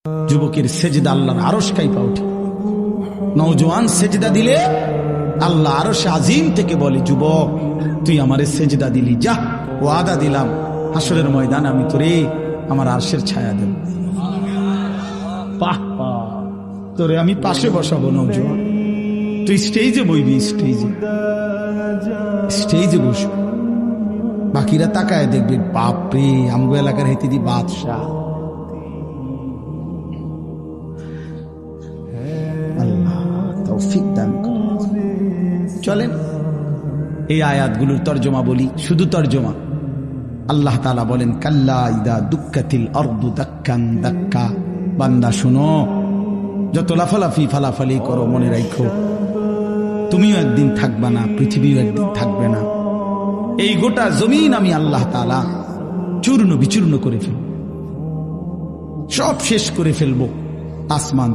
যুবকের সেজদা আল্লাহর আরশ কাঁপা ওঠে। নওজোয়ান সেজদা দিলে আল্লাহ আরশ আজিম থেকে বলে, যুবক তুই আমারে সেজদা দিলি, যা ওয়াদা দিলাম হাসরের ময়দান আমি তোরে আমার আরশের ছায়া দেব। বাহ বাহ, তোরে আমি পাশে বসাবো নওজোয়ান, তুই স্টেজে বইবি, স্টেজে বসবি, বাকিরা তাকায় দেখবে, বাপরে আমগো এলাকার হেঁটে দি বাদশাহ। আল্লাহ তৌফিক দান করুন। চলেন এই আয়াতগুলোর তর্জমা বলি, শুধু তর্জমা। আল্লাহ তাআলা বলেন, কাল্লা ইদা দুক্কাতিল আরদু দাক্কান দাক্কা। বান্দা শুনো, যত লাফালাফি ফালাফালি করো মনে রাখো তুমিও একদিন থাকবা না, পৃথিবীও একদিন থাকবে না। এই গোটা জমিন আমি আল্লাহ তাআলা চূর্ণ বিচূর্ণ করে ফেলব, সব শেষ করে ফেলবো। আসমান